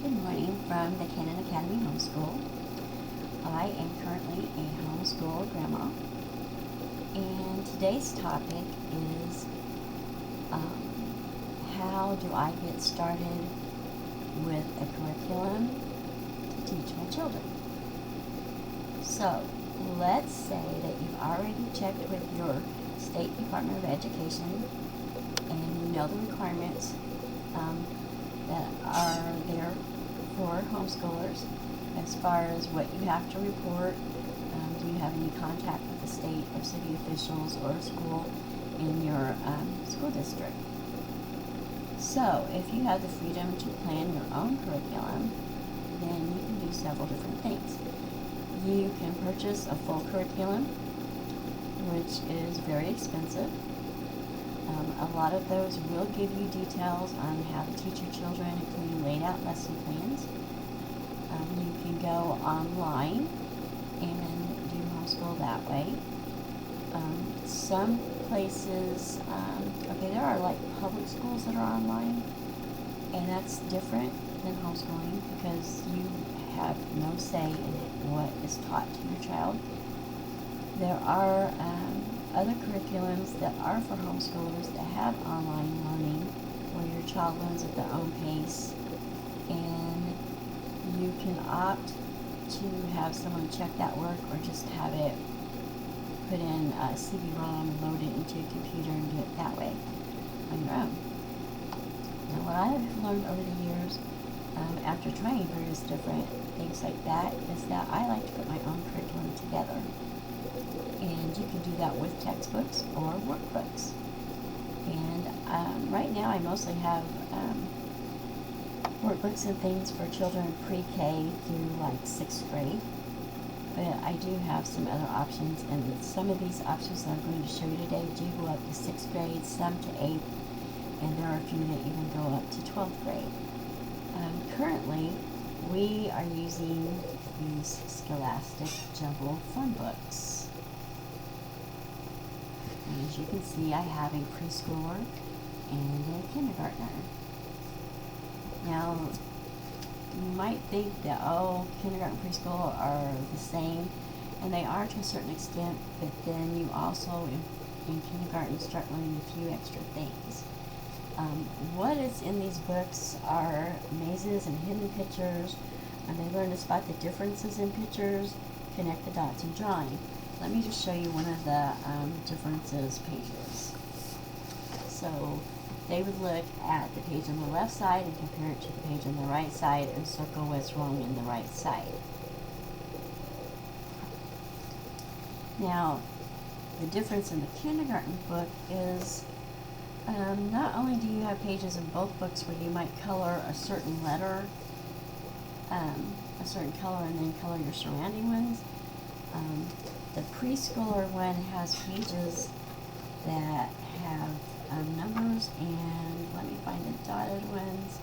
Good morning from the Cannon Academy Homeschool. I am currently a homeschool grandma, and today's topic is how do I get started with a curriculum to teach my children. So let's say that you've already checked with your State Department of Education and you know the requirements that are there for homeschoolers as far as what you have to report. Do you have any contact with the state or city officials or school in your school district? So if you have the freedom to plan your own curriculum, then you can do several different things. You can purchase a full curriculum, which is very expensive. A lot of those will give you details on how to teach your children, including laid out lesson plans. You can go online and do homeschool that way. Some places, there are like public schools that are online, and that's different than homeschooling because you have no say in what is taught to your child. There are other curriculums that are for homeschoolers that have online learning where your child learns at their own pace, and you can opt to have someone check that work or just have it put in a CD-ROM and load it into your computer and do it that way on your own. Now what I have learned over the years after trying various different things like that is that I like to put my own curriculum together. And you can do that with textbooks or workbooks. And right now I mostly have workbooks and things for children pre-K through like 6th grade. But I do have some other options, and some of these options that I'm going to show you today do go up to 6th grade, some to 8th, and there are a few that even go up to 12th grade. Currently, we are using these Scholastic Jumbo Fun Books. And as you can see, I have a preschooler and a kindergartner. Now, you might think that, kindergarten and preschool are the same, and they are to a certain extent, but then you also, in kindergarten, start learning a few extra things. What is in these books are mazes and hidden pictures, and they learn to spot the differences in pictures, connect the dots in drawing. Let me just show you one of the differences pages. So they would look at the page on the left side and compare it to the page on the right side and circle what's wrong in the right side. Now, the difference in the kindergarten book is not only do you have pages in both books where you might color a certain letter, a certain color, and then color your surrounding ones. The preschooler one has pages that have numbers, and let me find the dotted ones.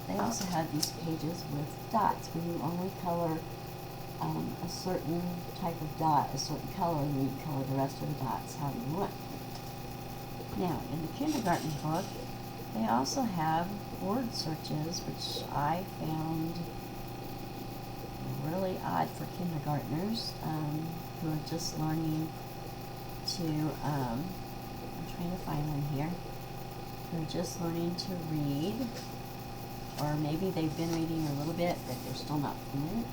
They also have these pages with dots where you only color a certain type of dot, a certain color, and then you color the rest of the dots how you want. Now, in the kindergarten book, they also have word searches, which I found really odd for kindergartners who are just learning to, I'm trying to find one here, who are just learning to read, or maybe they've been reading a little bit, but they're still not fluent.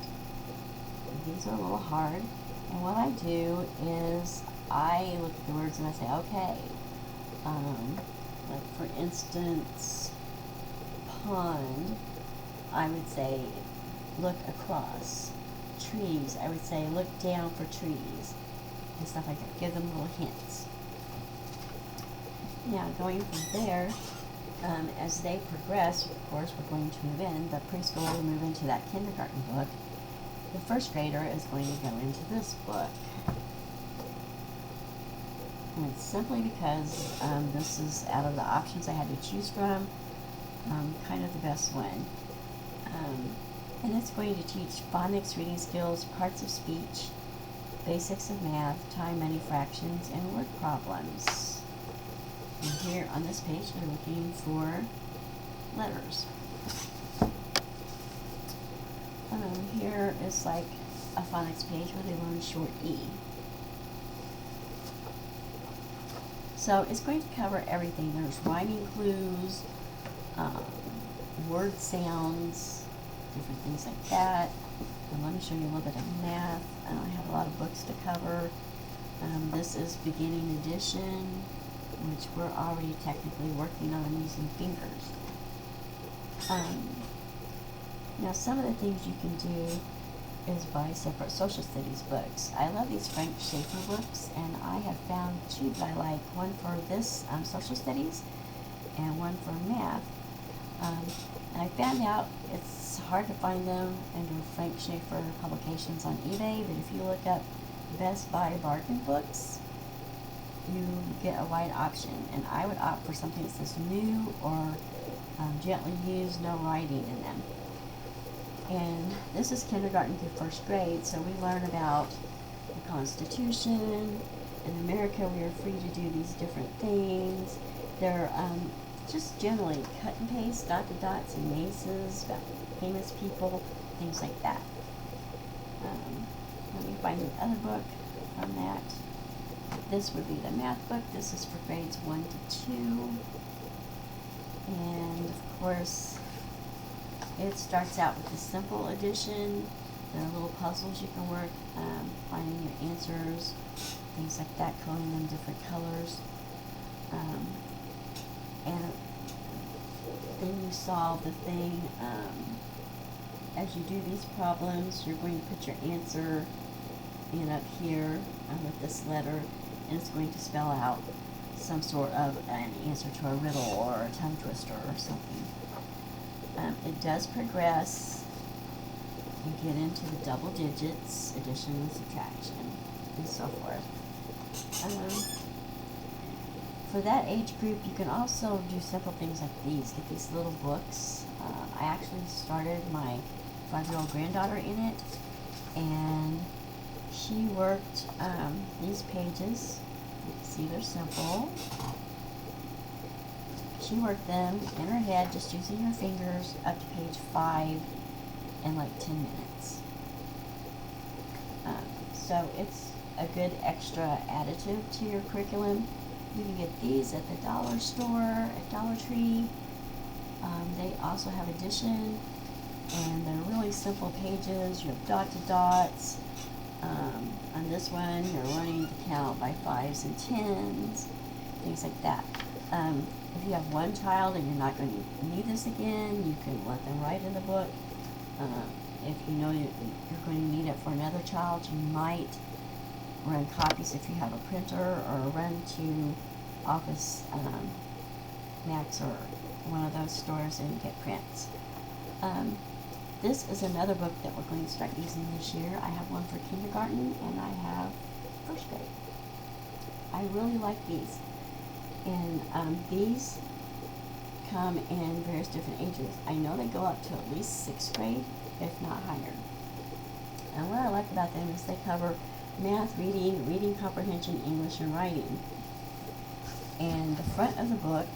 These are a little hard, and what I do is I look at the words and I say, okay, like for instance, pond, I would say look across. Trees, I would say look down for trees, and stuff like that. Give them little hints. Now, going from there, as they progress, of course, we're going to move in. The preschooler will move into that kindergarten book. The first grader is going to go into this book. And it's simply because this is, out of the options I had to choose from, kind of the best one. And it's going to teach phonics, reading skills, parts of speech, basics of math, time, money, fractions, and word problems. And here on this page, we're looking for letters. is like a phonics page where they learn short E. So it's going to cover everything. There's rhyming clues, word sounds, different things like that. And let me show you a little bit of math. I don't have a lot of books to cover. This is beginning edition, which we're already technically working on using fingers. Now some of the things you can do is buy separate social studies books. I love these Frank Schaeffer books, and I have found two that I like. One for this social studies and one for math. And I found out it's hard to find them under Frank Schaeffer publications on eBay, but if you look up Best Buy bargain books, you get a wide option, and I would opt for something that says new or gently used, no writing in them. And this is kindergarten through first grade, so we learn about the Constitution. In America, we are free to do these different things. They're just generally cut and paste, dot to dots and mazes about famous people, things like that. Let me find another book from that. This would be the math book. This is for grades 1 to 2. And of course, it starts out with the simple edition. There are little puzzles you can work, finding your answers, things like that, coloring them different colors. And then you solve the thing. As you do these problems, you're going to put your answer in up here with this letter, and it's going to spell out some sort of an answer to a riddle or a tongue twister or something. It does progress. You get into the double digits, addition and subtraction, and so forth. For that age group, you can also do simple things like these. Get these little books. I actually started my 5-year-old granddaughter in it, and she worked these pages. You can see they're simple. She worked them in her head just using her fingers up to page 5 in like 10 minutes. So it's a good extra additive to your curriculum. You can get these at the dollar store, at Dollar Tree. They also have addition, and they're really simple pages. You have dot to dots. On this one, you're learning to count by 5s and 10s, things like that. If you have one child and you're not going to need this again, you can let them write in the book. If you know you're going to need it for another child, you might run copies if you have a printer, or run to Office Max or one of those stores and get prints. This is another book that we're going to start using this year. I have one for kindergarten and I have first grade. I really like these. And these come in various different ages. I know they go up to at least 6th grade, if not higher. And what I like about them is they cover math, reading comprehension, English, and writing. And the front of the book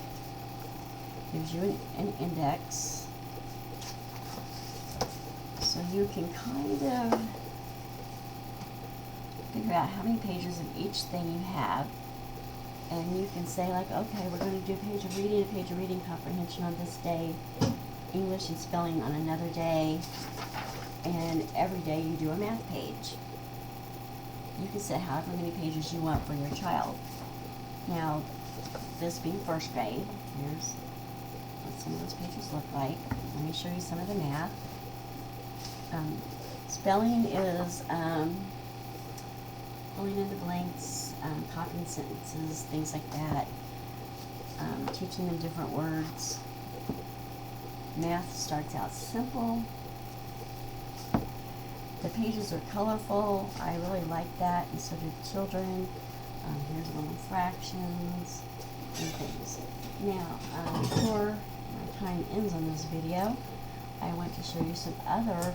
gives you an index, so you can kind of figure out how many pages of each thing you have. And you can say, like, okay, we're going to do a page of reading comprehension on this day, English and spelling on another day, and every day you do a math page. You can set however many pages you want for your child. Now, this being first grade, here's what some of those pages look like. Let me show you some of the math. Spelling is filling in the blanks, copying sentences, things like that, teaching them different words. Math starts out simple. The pages are colorful. I really like that, and so do the children. Here's little fractions and things. Now, before my time ends on this video, I want to show you some other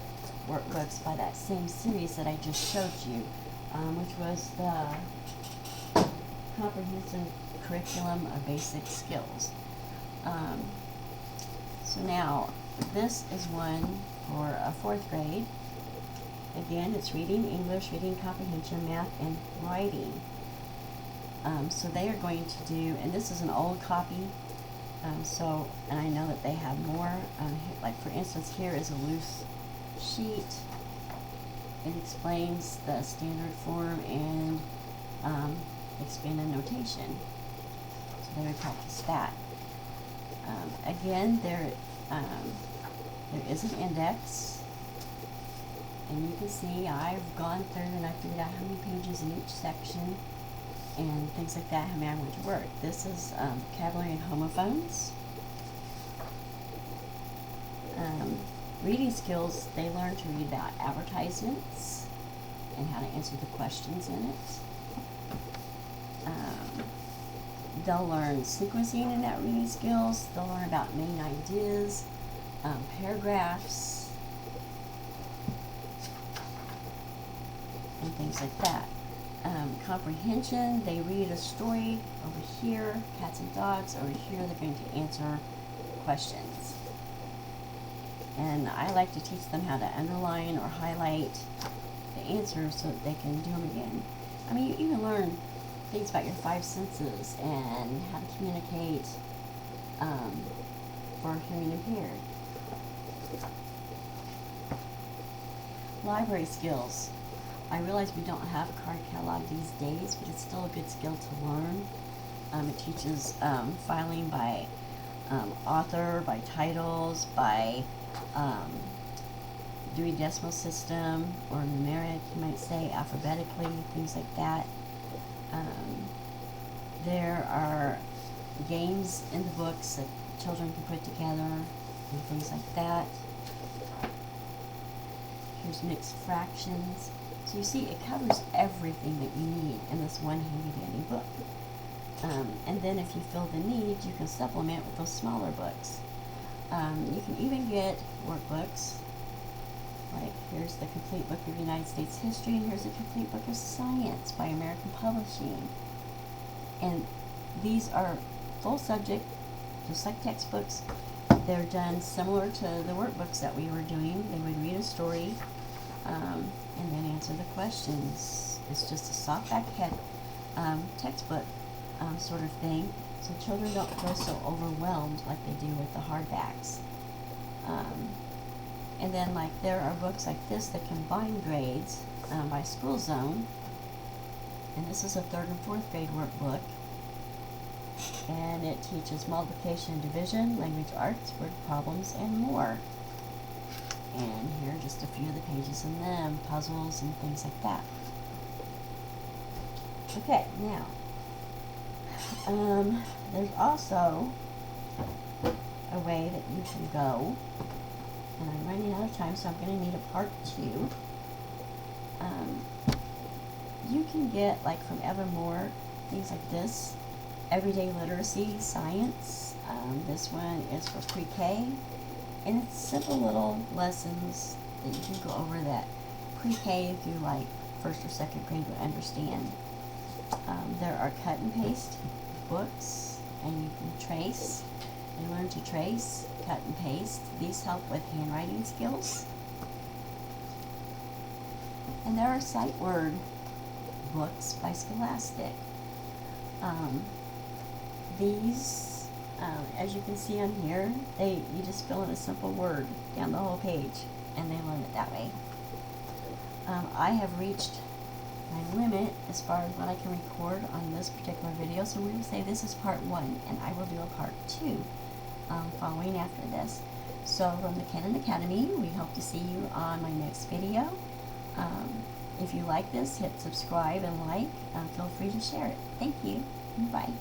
workbooks by that same series that I just showed you, which was the Comprehensive Curriculum of Basic Skills. So now, this is one for a 4th grade, Again, it's reading, English, reading comprehension, math, and writing. So they are going to do, and this is an old copy, and I know that they have more. Like for instance, here is a loose sheet. It explains the standard form and expanded notation. So they would practice that. Again, there is an index, and you can see I've gone through and I figured out how many pages in each section and things like that, how many I went to work. This is vocabulary and homophones. Reading skills, they learn to read about advertisements and how to answer the questions in it. They'll learn sequencing in that reading skills. They'll learn about main ideas, paragraphs, and things like that. Comprehension, they read a story over here, cats and dogs. Over here, they're going to answer questions. And I like to teach them how to underline or highlight the answers so that they can do them again. I mean, you even learn things about your 5 senses and how to communicate for hearing impaired. Library skills. I realize we don't have a card catalog these days, but it's still a good skill to learn. It teaches filing by author, by titles, by Dewey Decimal System, or numeric, you might say, alphabetically, things like that. There are games in the books that children can put together and things like that. Here's mixed fractions. So you see, it covers everything that you need in this one handy-dandy book. And then if you feel the need, you can supplement with those smaller books. You can even get workbooks, like here's the Complete Book of United States History, and here's the Complete Book of Science by American Publishing. And these are full subject, just like textbooks. They're done similar to the workbooks that we were doing. They would read a story and then answer the questions. It's just a softback head textbook sort of thing, so children don't feel so overwhelmed like they do with the hardbacks. And then like there are books like this that combine grades by school zone, and this is a 3rd and 4th grade workbook, and it teaches multiplication and division, language arts, word problems, and more. And here are just a few of the pages in them, puzzles and things like that. Okay, now there's also a way that you can go, and I'm running out of time, so I'm going to need a part 2. You can get, like from Evermore, things like this, Everyday Literacy, Science. This one is for pre-K, and it's simple little lessons that you can go over that pre-K through like 1st or 2nd grade would understand. There are cut and paste books, and you can trace and learn to trace, cut and paste. These help with handwriting skills. And there are sight word books by Scholastic. These, as you can see on here, you just fill in a simple word down the whole page, and they learn it that way. I have reached my limit as far as what I can record on this particular video, so we're going to say this is part 1, and I will do a part 2 following after this. So from the Canon Academy, we hope to see you on my next video. If you like this, hit subscribe and like. Feel free to share it. Thank you. Bye.